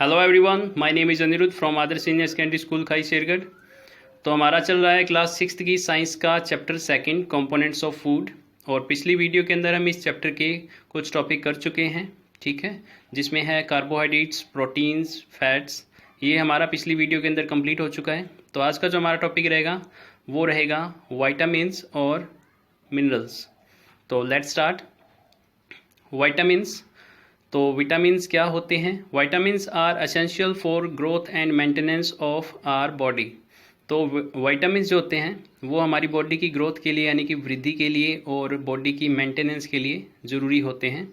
Hello everyone, my name is Anirudh from Adarsh senior secondary school Khai Shergarh. तो हमारा चल रहा है क्लास 6th की साइंस का चैप्टर 2 कंपोनेंट्स ऑफ फूड। और पिछली वीडियो के अंदर हम इस चैप्टर के कुछ टॉपिक कर चुके हैं, ठीक है, जिसमें है कार्बोहाइड्रेट्स, प्रोटीन्स, फैट्स। ये हमारा पिछली वीडियो के अंदर कंप्लीट हो चुका है। तो आज का जो हमारा टॉपिक रहेगा वो रहेगा वाइटामिन्स और मिनरल्स। तो लेट्स स्टार्ट। वाइटामिन्स। तो विटामिन्स क्या होते हैं? Vitamins are essential for growth and maintenance of our body. तो विटामिन्स जो होते हैं वो हमारी बॉडी की ग्रोथ के लिए यानी कि वृद्धि के लिए और बॉडी की मेंटेनेंस के लिए ज़रूरी होते हैं।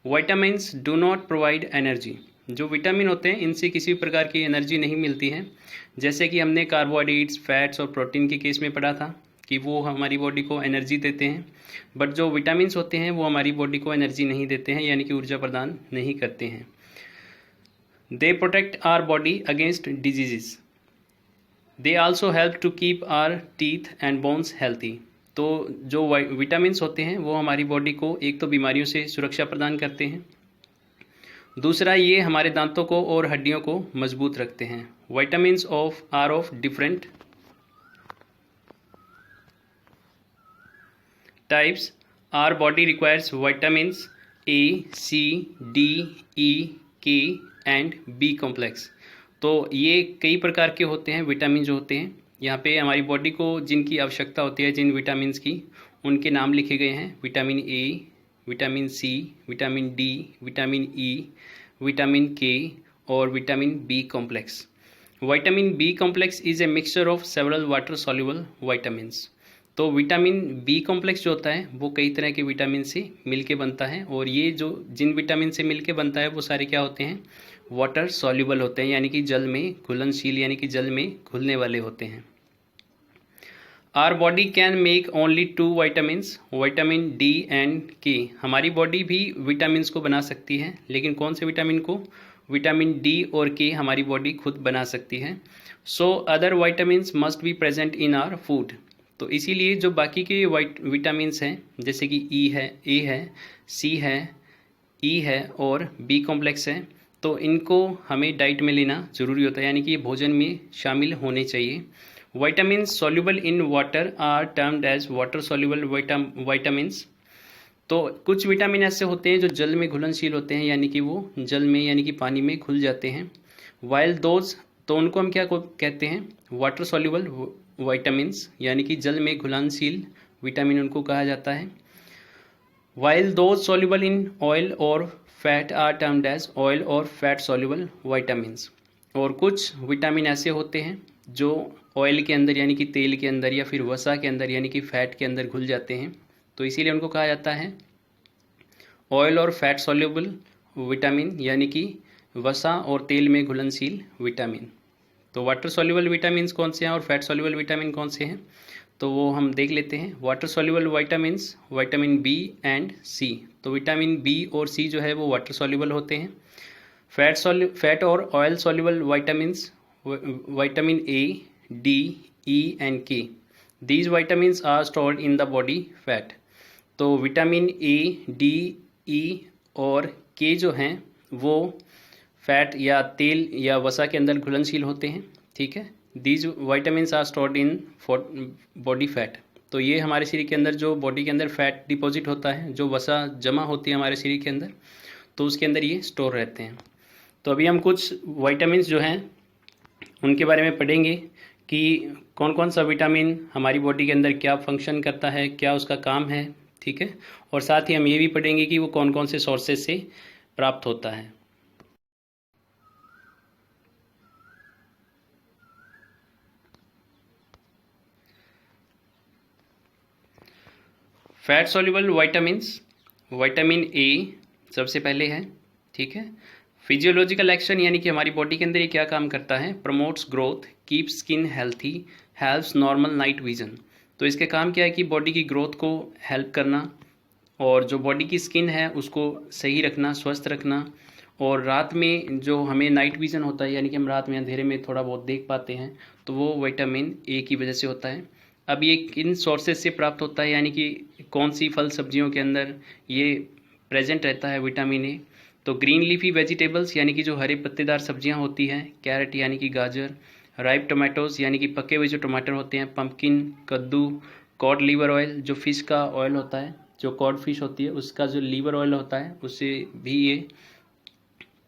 Vitamins do not provide energy. जो विटामिन होते हैं इनसे किसी भी प्रकार की एनर्जी नहीं मिलती है, जैसे कि हमने कार्बोहाइड्रेट्स, फैट्स और प्रोटीन के केस में पढ़ा था कि वो हमारी बॉडी को एनर्जी देते हैं। बट जो विटामिन्स होते हैं वो हमारी बॉडी को एनर्जी नहीं देते हैं, यानी कि ऊर्जा प्रदान नहीं करते हैं। They protect our body against diseases. They also help to keep our teeth and bones healthy. तो जो विटामिन्स होते हैं वो हमारी बॉडी को एक तो बीमारियों से सुरक्षा प्रदान करते हैं, दूसरा ये हमारे दांतों को और हड्डियों को मजबूत रखते हैं। Vitamins are of different types. Our body requires vitamins A, C, D, E, K and B complex. तो ये कई प्रकार के होते हैं विटामिन जो होते हैं। यहाँ पे हमारी बॉडी को जिनकी आवश्यकता होती है, जिन विटामिन्स की, उनके नाम लिखे गए हैं। Vitamin A, vitamin C, vitamin D, vitamin E, vitamin K और vitamin B complex. Vitamin B complex is a mixture of several water soluble vitamins. तो विटामिन बी कॉम्प्लेक्स जो होता है वो कई तरह के विटामिन से मिलके बनता है, और ये जो जिन विटामिन से मिलके बनता है वो सारे क्या होते हैं? वाटर सॉल्युबल होते हैं, यानी कि जल में घुलनशील, यानी कि जल में घुलने वाले होते हैं। Our body can make only 2 vitamins, vitamin D and K. हमारी बॉडी भी विटामिन्स को बना सकती है, लेकिन कौन से विटामिन को? विटामिन डी और के हमारी बॉडी खुद बना सकती है। So other vitamins must be present in our food. तो इसीलिए जो बाकी के विटामिन्स हैं, जैसे कि ई है, ए है, सी है, ई है और बी कॉम्प्लेक्स है, तो इनको हमें डाइट में लेना ज़रूरी होता है, यानी कि ये भोजन में शामिल होने चाहिए। Vitamins soluble in water are termed as water soluble vitamins. तो कुछ विटामिन ऐसे होते हैं जो जल में घुलनशील होते हैं, यानी कि वो जल में यानी कि पानी में घुल जाते हैं। वाइल दोज, तो उनको हम क्या कहते हैं? वाटर सॉल्युबल विटामिन्स, यानी कि जल में घुलनशील विटामिन उनको कहा जाता है। While those soluble in oil और fat are termed as oil और फैट सॉल्युबल विटामिन्स। और कुछ विटामिन ऐसे होते हैं जो ऑयल के अंदर यानी कि तेल के अंदर या फिर वसा के अंदर यानी कि फैट के अंदर घुल जाते हैं, तो इसीलिए उनको कहा जाता है ऑयल और फैट सॉल्युबल विटामिन, यानी कि वसा और तेल में घुलनशील विटामिन। तो वाटर सॉल्युबल विटामिन्स कौन से हैं और फैट सॉल्युबल विटामिन कौन से हैं, तो वो हम देख लेते हैं। Water soluble vitamins, vitamin B and C. तो विटामिन बी और सी जो है वो वाटर सॉल्युबल होते हैं। फैट और oil soluble vitamins, vitamin A, D, E and K. These vitamins are stored in the body fat. तो विटामिन ए, डी, ई और के जो हैं वो फैट या तेल या वसा के अंदर घुलनशील होते हैं, ठीक है। These vitamins are stored in body fat. तो ये हमारे शरीर के अंदर जो बॉडी के अंदर फैट डिपॉजिट होता है, जो वसा जमा होती है हमारे शरीर के अंदर, तो उसके अंदर ये स्टोर रहते हैं। तो अभी हम कुछ विटामिन्स जो हैं उनके बारे में पढ़ेंगे कि कौन कौन सा विटामिन हमारी बॉडी के अंदर क्या फंक्शन करता है, क्या उसका काम है, ठीक है। और साथ ही हम ये भी पढ़ेंगे कि वो कौन कौन से सोर्सेज से प्राप्त होता है। फैट सॉल्युबल विटामिन्स, विटामिन ए सबसे पहले है, ठीक है। फिजियोलॉजिकल एक्शन, यानी कि हमारी बॉडी के अंदर ये क्या काम करता है? Promotes growth, keep skin healthy, helps normal night vision. तो इसके काम क्या है कि बॉडी की ग्रोथ को हेल्प करना और जो बॉडी की स्किन है उसको सही रखना, स्वस्थ रखना। और रात में जो हमें नाइट विजन होता है, यानी कि हम रात में अंधेरे में थोड़ा बहुत देख पाते हैं, तो वो विटामिन ए की वजह से होता है। अब ये किन सोर्सेज से प्राप्त होता है, यानी कि कौन सी फल सब्जियों के अंदर ये प्रेजेंट रहता है विटामिन ए, तो ग्रीन लीफी वेजिटेबल्स यानी कि जो हरे पत्तेदार सब्जियां होती हैं, कैरेट यानी कि गाजर, राइप टोमेटोज़ यानी कि पके हुए जो टमाटर होते हैं, पम्पकिन कद्दू, कॉड लीवर ऑयल जो फ़िश का ऑयल होता है, जो कॉड फिश होती है उसका जो लीवर ऑयल होता है उससे भी ये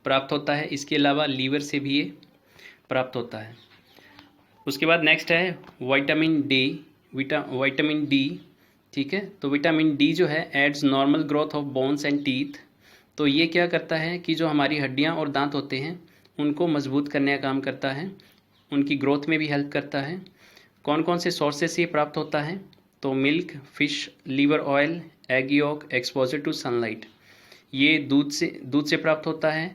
प्राप्त होता है। इसके अलावा लीवर से भी ये प्राप्त होता है। उसके बाद नेक्स्ट है विटामिन डी, ठीक है। तो विटामिन डी जो है aids normal growth of bones and teeth. तो ये क्या करता है कि जो हमारी हड्डियां और दांत होते हैं उनको मजबूत करने का काम करता है, उनकी ग्रोथ में भी हेल्प करता है। कौन कौन से सोर्सेस से प्राप्त होता है? तो milk, fish, liver oil, egg yolk, exposure to sunlight. ये दूध से प्राप्त होता है,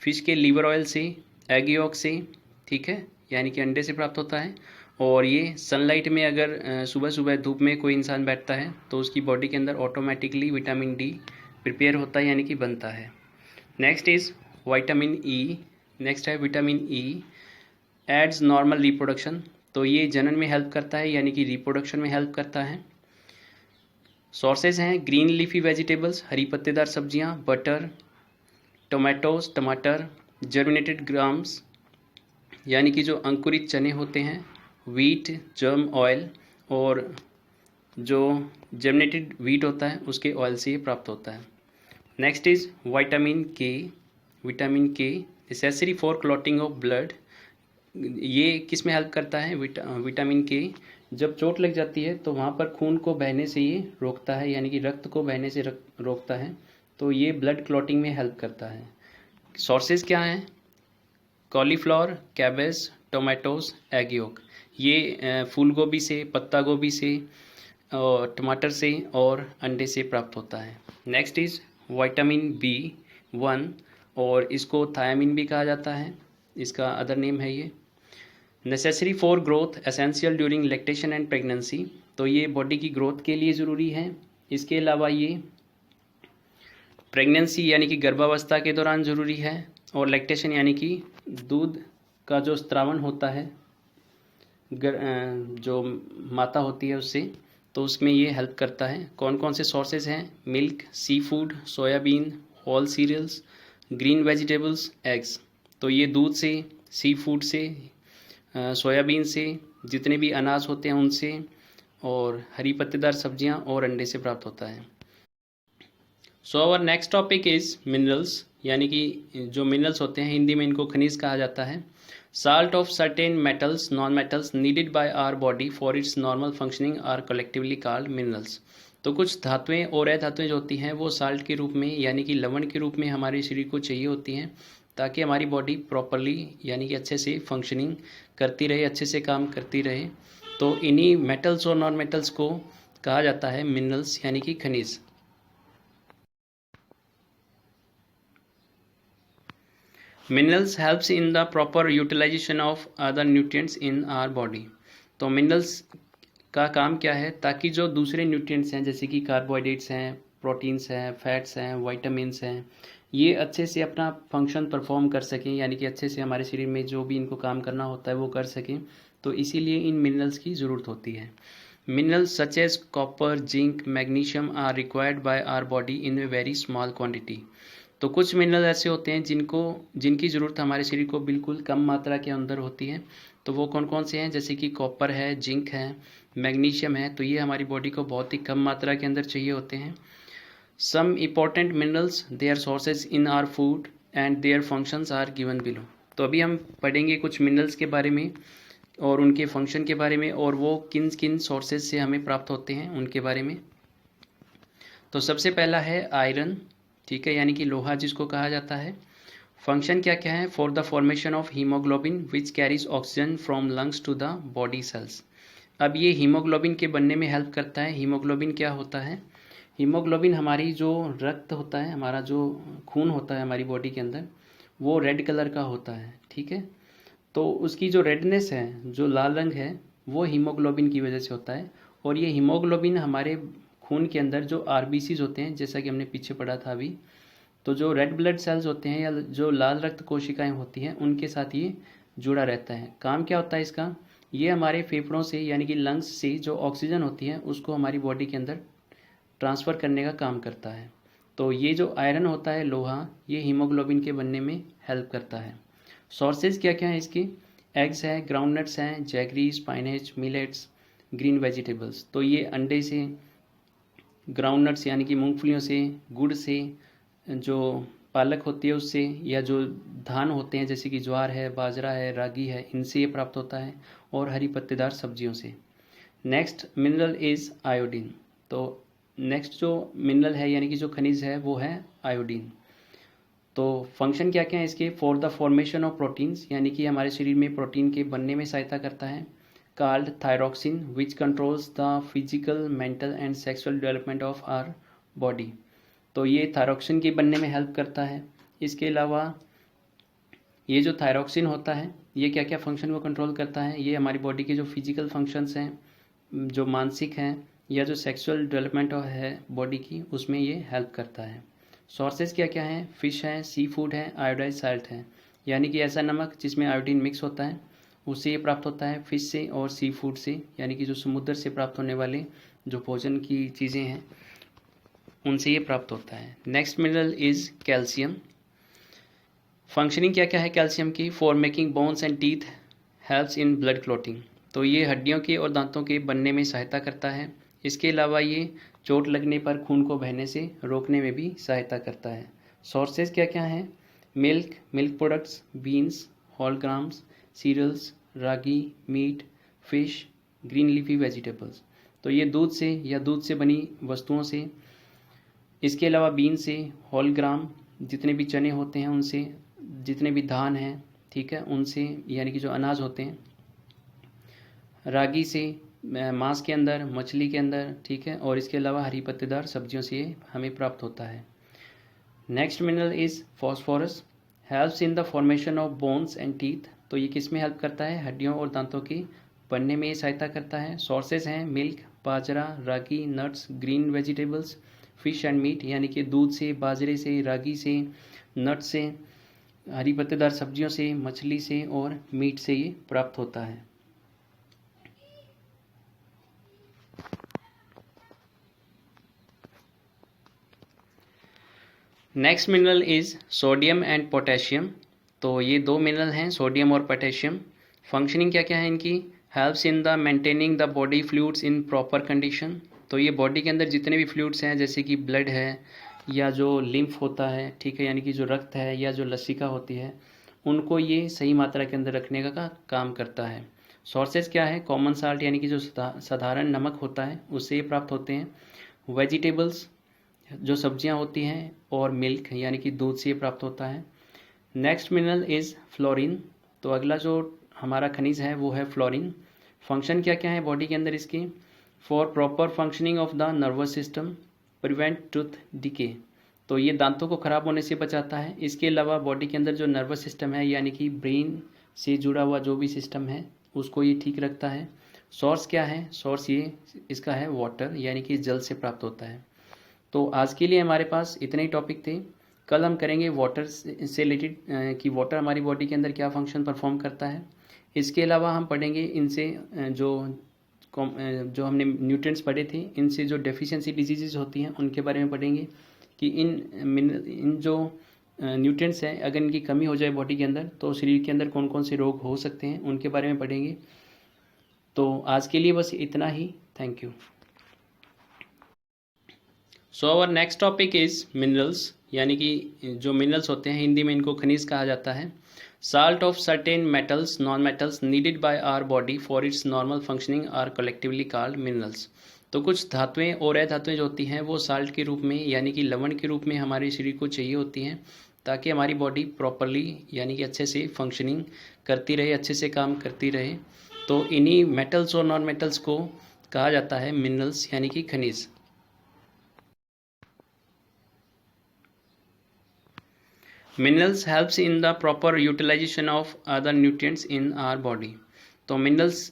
फिश के लीवर ऑयल से, एग यॉक से, ठीक है, यानी कि अंडे से प्राप्त होता है। और ये सनलाइट में अगर सुबह सुबह धूप में कोई इंसान बैठता है तो उसकी बॉडी के अंदर ऑटोमेटिकली विटामिन डी प्रिपेयर होता है, यानी कि बनता है। Next is vitamin E. Next है vitamin E aids normal reproduction. तो ये जनन में हेल्प करता है, यानी कि रिप्रोडक्शन में हेल्प करता है। सोर्सेज हैं ग्रीन लीफी वेजिटेबल्स, हरी पत्तेदार सब्जियां, बटर, टोमेटोज टमाटर, जर्मिनेटेड ग्राम्स यानी कि जो अंकुरित चने होते हैं, वीट, जर्म ऑयल, और जो जर्मिनेटेड वीट होता है उसके ऑयल से ये प्राप्त होता है। नेक्स्ट इज विटामिन के necessary for clotting of blood. ये किस में हेल्प करता है? विटामिन के जब चोट लग जाती है तो वहाँ पर खून को बहने से ये रोकता है, यानी कि रक्त को बहने से रोकता है। तो ये ब्लड क्लॉटिंग में हेल्प करता है। सोर्सेज क्या हैं? Cauliflower, cabbage, tomatoes, egg York. ये फूल गोभी से, पत्ता गोभी से, टमाटर से और अंडे से प्राप्त होता है। नेक्स्ट इज विटामिन B1, और इसको थायामिन भी कहा जाता है, इसका अदर नेम है ये। Necessary for growth, essential during lactation and pregnancy. तो ये बॉडी की ग्रोथ के लिए ज़रूरी है। इसके अलावा ये प्रेगनेंसी यानी कि गर्भावस्था के दौरान ज़रूरी है, और लैक्टेशन यानी कि दूध का जो स्त्रावन होता है जो माता होती है उससे, तो उसमें ये हेल्प करता है। कौन कौन से सोर्सेज हैं? Milk, sea food, soybean, whole cereals, green vegetables, eggs. तो ये दूध से, सी फूड से, सोयाबीन से, जितने भी अनाज होते हैं उनसे, और हरी पत्तेदार सब्जियां और अंडे से प्राप्त होता है। So our next topic is minerals, यानी कि जो मिनरल्स होते हैं हिंदी में इनको खनिज कहा जाता है। Salt of certain metals, non metals needed by our body for its normal functioning are collectively called minerals. तो कुछ धातुएं और अधातुएं जो होती हैं वो साल्ट के रूप में, यानी कि लवण के रूप में हमारे शरीर को चाहिए होती हैं, ताकि हमारी बॉडी प्रॉपरली यानी कि अच्छे से फंक्शनिंग करती रहे, अच्छे से काम करती रहे। तो इन्हीं मेटल्स और नॉन मेटल्स को कहा जाता है मिनरल्स, यानी कि खनिज। Minerals helps in the proper utilisation of other nutrients in our body. तो मिनरल्स का काम क्या है? ताकि जो दूसरे न्यूट्रिएंट्स हैं जैसे कि कार्बोहाइड्रेट्स हैं, प्रोटीन्स हैं, फैट्स हैं, विटामिन्स हैं, ये अच्छे से अपना फंक्शन परफॉर्म कर सकें, यानी कि अच्छे से हमारे शरीर में जो भी इनको काम करना होता है वो कर सकें। तो इसीलिए इन मिनरल्स की ज़रूरत होती है। Minerals such as copper, zinc, magnesium are required by our body in a very small quantity. तो कुछ मिनरल ऐसे होते हैं जिनकी ज़रूरत हमारे शरीर को बिल्कुल कम मात्रा के अंदर होती है। तो वो कौन कौन से हैं? जैसे कि कॉपर है, जिंक है, मैग्नीशियम है। तो ये हमारी बॉडी को बहुत ही कम मात्रा के अंदर चाहिए होते हैं। Some important minerals, their sources in our food and their functions are given below. तो अभी हम पढ़ेंगे कुछ मिनरल्स के बारे में और उनके फंक्शन के बारे में, और वो किन किन सोर्सेज से हमें प्राप्त होते हैं उनके बारे में। तो सबसे पहला है आयरन, ठीक है, यानी कि लोहा जिसको कहा जाता है। फंक्शन क्या क्या है? For the formation of haemoglobin which carries oxygen from lungs to the body cells. अब ये हीमोग्लोबिन के बनने में हेल्प करता है। हीमोग्लोबिन क्या होता है? हीमोग्लोबिन हमारी जो रक्त होता है, हमारा जो खून होता है हमारी बॉडी के अंदर, वो रेड कलर का होता है, ठीक है। तो उसकी जो रेडनेस है, जो लाल रंग है, वो हीमोग्लोबिन की वजह से होता है। और ये हीमोग्लोबिन हमारे खून के अंदर जो आरबीसीज होते हैं, जैसा कि हमने पीछे पढ़ा था अभी, तो जो रेड ब्लड सेल्स होते हैं या जो लाल रक्त कोशिकाएं होती हैं उनके साथ ये जुड़ा रहता है। काम क्या होता है इसका? ये हमारे फेफड़ों से यानी कि लंग्स से जो ऑक्सीजन होती है उसको हमारी बॉडी के अंदर ट्रांसफ़र करने का काम करता है। तो ये जो आयरन होता है, लोहा, ये हीमोग्लोबिन के बनने में हेल्प करता है। सोर्सेज क्या क्या हैं इसके? एग्स हैं, ग्राउंडनट्स हैं, जैगरी, स्पाइनेच, मिलेट्स, ग्रीन वेजिटेबल्स। तो ये अंडे से, ग्राउंडनट्स यानी कि मूंगफलियों से, गुड़ से, जो पालक होती है उससे, या जो धान होते हैं जैसे कि ज्वार है, बाजरा है, रागी है, इनसे ये प्राप्त होता है, और हरी पत्तेदार सब्जियों से। Next mineral is iodine. तो नेक्स्ट जो मिनरल है यानी कि जो खनिज है वो है आयोडीन। तो फंक्शन क्या क्या है इसके? For the formation of proteins, यानी कि हमारे शरीर में प्रोटीन के बनने में सहायता करता है। Called thyroxine which controls the physical, mental and sexual development of our body. तो ये थायरॉक्सिन के बनने में हेल्प करता है। इसके अलावा ये जो थायरॉक्सिन होता है ये क्या क्या फंक्शन को कंट्रोल करता है? ये हमारी बॉडी के जो फिजिकल फंक्शंस हैं, जो मानसिक हैं, या जो सेक्सुअल डेवलपमेंट है बॉडी की, उसमें ये हेल्प करता है। सोर्सेज क्या क्या हैं? फिश है, सी फूड है, आयोडाइज साल्ट है, यानी कि ऐसा नमक जिसमें आयोडीन मिक्स होता है, उससे ये प्राप्त होता है फिश से और सी फूड से, यानी कि जो समुद्र से प्राप्त होने वाले जो भोजन की चीज़ें हैं उनसे ये प्राप्त होता है। Next mineral is calcium. Functioning क्या क्या है कैल्शियम की? For making bones and teeth, helps in blood clotting. तो ये हड्डियों के और दांतों के बनने में सहायता करता है। इसके अलावा ये चोट लगने पर खून को बहने से रोकने में भी सहायता करता है। सोर्सेज क्या क्या हैं? Milk, milk products, beans, whole grams, cereals, ragi, meat, fish, green leafy vegetables. तो ये दूध से या दूध से बनी वस्तुओं से, इसके अलावा बीन से, होल ग्राम जितने भी चने होते हैं उनसे, जितने भी धान हैं, ठीक है, उनसे, यानी कि जो अनाज होते हैं, रागी से, मांस के अंदर, मछली के अंदर, ठीक है, और इसके अलावा हरी पत्तेदार सब्जियों से हमें प्राप्त होता है। Next mineral is phosphorus, helps in the formation of bones and teeth. तो ये किस में हेल्प करता है? हड्डियों और दांतों के बनने में ये सहायता करता है। सोर्सेज हैं milk, bajra, ragi, nuts, green vegetables, fish and meat, यानी कि दूध से, बाजरे से, रागी से, नट से, हरी पत्तेदार सब्जियों से, मछली से और मीट से ये प्राप्त होता है। Next mineral is sodium and potassium. तो ये दो मिनरल हैं, सोडियम और पोटेशियम। फंक्शनिंग क्या क्या है इनकी? Helps in the maintaining the body fluids in proper condition. तो ये बॉडी के अंदर जितने भी फ्लूइड्स हैं, जैसे कि ब्लड है या जो लिम्फ होता है, ठीक है, यानी कि जो रक्त है या जो लसिका होती है, उनको ये सही मात्रा के अंदर रखने का काम करता है। सोर्सेज क्या है? कॉमन साल्ट, यानी कि जो साधारण नमक होता है उससे ये प्राप्त होते हैं। वेजिटेबल्स, जो सब्जियां होती हैं, और मिल्क यानी कि दूध से ये प्राप्त होता है। Next mineral is fluorine. तो अगला जो हमारा खनिज है वो है फ्लोरीन। फंक्शन क्या क्या है बॉडी के अंदर इसकी? For proper functioning of the nervous system, prevent tooth decay. तो ये दांतों को खराब होने से बचाता है। इसके अलावा बॉडी के अंदर जो नर्वस सिस्टम है, यानी कि ब्रेन से जुड़ा हुआ जो भी सिस्टम है, उसको ये ठीक रखता है। सोर्स क्या है? सोर्स ये इसका है वाटर, यानी कि जल से प्राप्त होता है। तो आज के लिए हमारे पास इतने ही टॉपिक थे। कल हम करेंगे वाटर से रिलेटेड कि वाटर हमारी बॉडी के अंदर क्या फंक्शन परफॉर्म करता है। इसके अलावा हम पढ़ेंगे इनसे जो हमने न्यूट्रिएंट्स पढ़े थे, इनसे जो डेफिशिएंसी डिजीजेज होती हैं उनके बारे में पढ़ेंगे कि इन जो न्यूट्रिएंट्स हैं अगर इनकी कमी हो जाए बॉडी के अंदर तो शरीर के अंदर कौन कौन से रोग हो सकते हैं उनके बारे में पढ़ेंगे। तो आज के लिए बस इतना ही। Thank you. So our next topic is minerals, यानी कि जो मिनरल्स होते हैं हिंदी में इनको खनिज कहा जाता है। Salt of certain metals, non metals needed by our body for its normal functioning are collectively called minerals. तो कुछ धातुएं और अधातुएं जो होती हैं वो साल्ट के रूप में, यानी कि लवण के रूप में हमारे शरीर को चाहिए होती हैं ताकि हमारी बॉडी प्रॉपरली, यानी कि अच्छे से फंक्शनिंग करती रहे, अच्छे से काम करती रहे। तो इन्हीं मेटल्स और नॉन मेटल्स को कहा जाता है मिनरल्स, यानी कि खनिज। Minerals helps in the proper utilisation of other nutrients in our body. तो मिनरल्स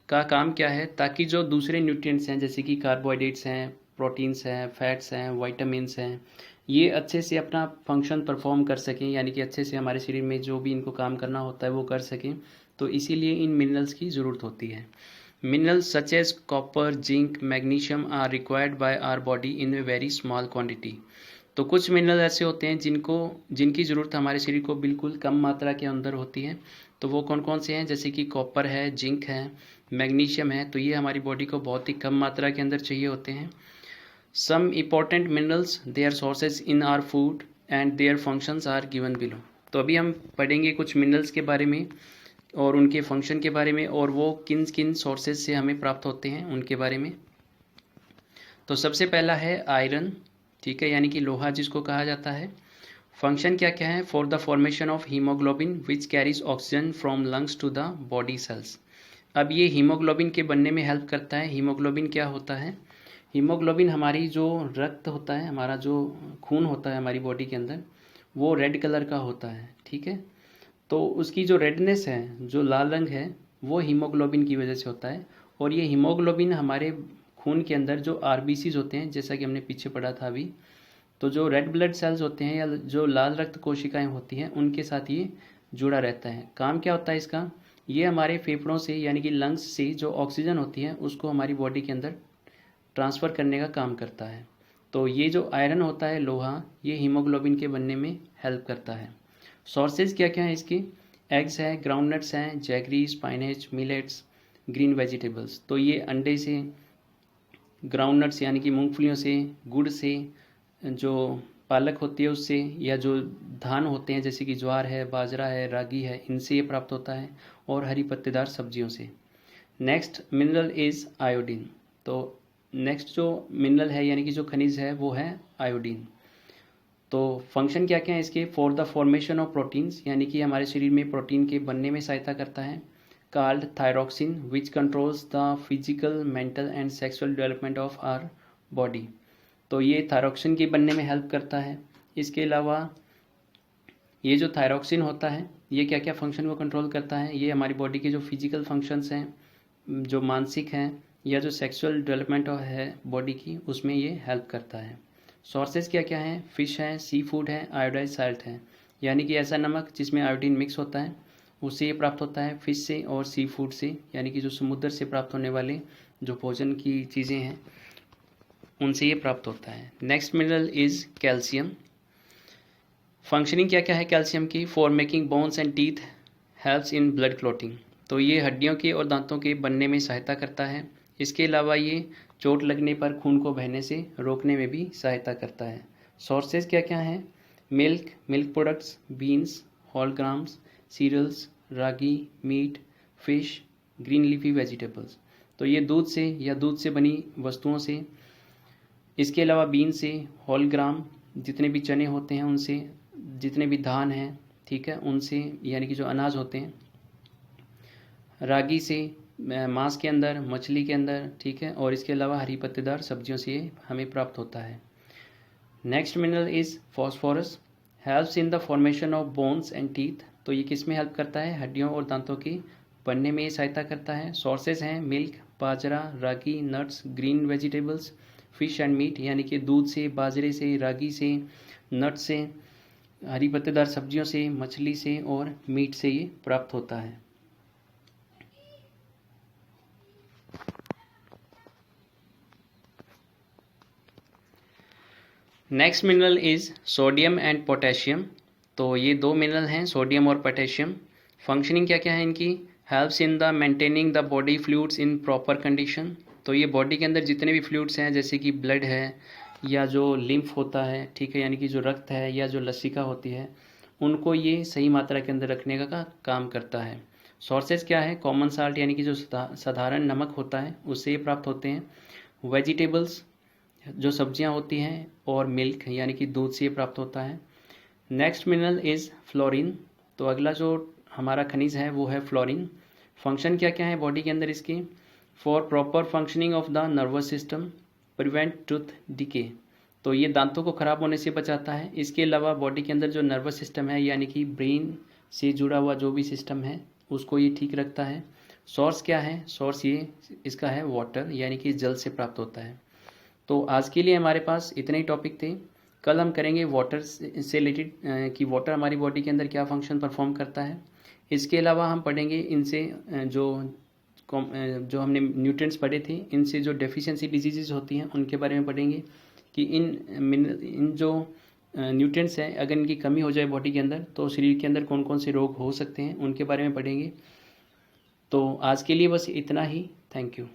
का काम क्या है? ताकि जो दूसरे न्यूट्रिएंट्स हैं जैसे कि कार्बोहाइड्रेट्स हैं, प्रोटीन्स हैं, फैट्स हैं, वाइटामिन्स हैं, ये अच्छे से अपना फंक्शन परफॉर्म कर सकें, यानी कि अच्छे से हमारे शरीर में जो भी इनको काम करना होता है वो कर सकें। तो इसीलिए इन मिनरल्स की ज़रूरत होती है। Minerals such as copper, zinc, magnesium are required by our body in a very small quantity. तो कुछ मिनरल ऐसे होते हैं जिनकी ज़रूरत हमारे शरीर को बिल्कुल कम मात्रा के अंदर होती है। तो वो कौन कौन से हैं, जैसे कि कॉपर है, जिंक है, मैग्नीशियम है। तो ये हमारी बॉडी को बहुत ही कम मात्रा के अंदर चाहिए होते हैं। Some important minerals they are sources in our food and their functions are given below. तो अभी हम पढ़ेंगे कुछ मिनरल्स के बारे में और उनके फंक्शन के बारे में, और वो किन किन सोर्सेज से हमें प्राप्त होते हैं उनके बारे में। तो सबसे पहला है आयरन, ठीक है, यानी कि लोहा जिसको कहा जाता है। फंक्शन क्या क्या है, for the formation of haemoglobin which carries oxygen from lungs to the body cells. अब ये हीमोग्लोबिन के बनने में हेल्प करता है। हीमोग्लोबिन क्या होता है, हीमोग्लोबिन हमारी जो रक्त होता है, हमारा जो खून होता है हमारी बॉडी के अंदर, वो रेड कलर का होता है, ठीक है। तो उसकी जो रेडनेस है, जो लाल रंग है, वो हीमोग्लोबिन की वजह से होता है। और ये हीमोग्लोबिन हमारे खून के अंदर जो आरबीसीज होते हैं, जैसा कि हमने पीछे पढ़ा था अभी, तो जो रेड ब्लड सेल्स होते हैं या जो लाल रक्त कोशिकाएं होती हैं, उनके साथ ये जुड़ा रहता है। काम क्या होता है इसका, ये हमारे फेफड़ों से यानी कि लंग्स से जो ऑक्सीजन होती है उसको हमारी बॉडी के अंदर ट्रांसफ़र करने का काम करता है। तो ये जो आयरन होता है, लोहा, ये हीमोग्लोबिन के बनने में हेल्प करता है। सोर्सेज क्या क्या हैं इसके, एग्स है, ग्राउंडनट्स हैं, जैगरी, स्पाइनेच, मिलेट्स, ग्रीन वेजिटेबल्स। तो ये अंडे से, ग्राउंडनट्स यानी कि मूंगफलियों से, गुड़ से, जो पालक होती है उससे, या जो धान होते हैं जैसे कि ज्वार है, बाजरा है, रागी है, इनसे ये प्राप्त होता है, और हरी पत्तेदार सब्जियों से। Next mineral is iodine. तो नेक्स्ट जो मिनरल है यानी कि जो खनिज है वो है आयोडीन। तो फंक्शन क्या क्या है इसके, for the formation of proteins, यानी कि हमारे शरीर में प्रोटीन के बनने में सहायता करता है। Called thyroxine which controls the physical, mental and sexual development of our body. तो ये थायरोक्सिन के बनने में हेल्प करता है। इसके अलावा ये जो थायरोक्सिन होता है, ये क्या क्या फंक्शन को कंट्रोल करता है, ये हमारी बॉडी के जो फिजिकल फंक्शंस हैं, जो मानसिक हैं, या जो सेक्सुअल डेवलपमेंट है बॉडी की, उसमें ये हेल्प करता है। सोर्सेज क्या क्या हैं, फ़िश है, सी फूड है, आयोडाइज साल्ट है, यानी कि ऐसा नमक जिसमें आयोडीन मिक्स होता है, उससे ये प्राप्त होता है। फिश से और सी फूड से, यानी कि जो समुद्र से प्राप्त होने वाले जो भोजन की चीज़ें हैं, उनसे ये प्राप्त होता है। Next mineral is calcium. Functioning क्या क्या है कैल्शियम की, for making bones and teeth, helps in blood clotting. तो ये हड्डियों के और दांतों के बनने में सहायता करता है। इसके अलावा ये चोट लगने पर खून को बहने से रोकने में भी सहायता करता है। सोर्सेज क्या क्या हैं, milk, milk products, beans, whole grams, cereals, ragi, meat, fish, green leafy vegetables. तो ये दूध से या दूध से बनी वस्तुओं से, इसके अलावा बीन से, होल ग्राम, जितने भी चने होते हैं उनसे, जितने भी धान हैं, ठीक है, उनसे, यानी कि जो अनाज होते हैं, रागी से, मांस के अंदर, मछली के अंदर, ठीक है, और इसके अलावा हरी पत्तेदार सब्जियों से हमें प्राप्त होता है। Next mineral is phosphorus, helps in the formation of bones and teeth. तो ये किस में हेल्प करता है, हड्डियों और दांतों के बनने में ये सहायता करता है। सोर्सेज हैं milk, bajra, ragi, nuts, green vegetables, fish and meat, यानी कि दूध से, बाजरे से, रागी से, नट से, हरी पत्तेदार सब्जियों से, मछली से और मीट से ये प्राप्त होता है। Next mineral is sodium and potassium. तो ये दो मिनरल हैं, सोडियम और पोटेशियम। फंक्शनिंग क्या क्या है इनकी, helps in the maintaining the body fluids in proper condition. तो ये बॉडी के अंदर जितने भी फ्लूइड्स हैं, जैसे कि ब्लड है या जो लिम्फ होता है, ठीक है, यानी कि जो रक्त है या जो लसिका होती है, उनको ये सही मात्रा के अंदर रखने का काम करता है। सोर्सेज क्या है, कॉमन साल्ट यानी कि जो साधारण नमक होता है उससे ये प्राप्त होते हैं। वेजिटेबल्स, जो सब्जियां होती हैं, और मिल्क यानी कि दूध से ये प्राप्त होता है। Next mineral is fluorine. तो अगला जो हमारा खनिज है वो है फ्लोरीन। फंक्शन क्या क्या है बॉडी के अंदर इसकी, for proper functioning of the nervous system, prevent tooth decay. तो ये दांतों को खराब होने से बचाता है। इसके अलावा बॉडी के अंदर जो नर्वस सिस्टम है, यानी कि ब्रेन से जुड़ा हुआ जो भी सिस्टम है, उसको ये ठीक रखता है। सोर्स क्या है, सोर्स ये इसका है वाटर, यानी कि जल से प्राप्त होता है। तो आज के लिए हमारे पास इतने ही टॉपिक थे। कल हम करेंगे वाटर से रिलेटेड कि वाटर हमारी बॉडी के अंदर क्या फंक्शन परफॉर्म करता है। इसके अलावा हम पढ़ेंगे इनसे जो हमने न्यूट्रिएंट्स पढ़े थे, इनसे जो डेफिशिएंसी डिजीज़ होती हैं उनके बारे में पढ़ेंगे कि इन जो न्यूट्रिएंट्स हैं, अगर इनकी कमी हो जाए बॉडी के अंदर तो शरीर के अंदर कौन कौन से रोग हो सकते हैं उनके बारे में पढ़ेंगे। तो आज के लिए बस इतना ही। Thank you.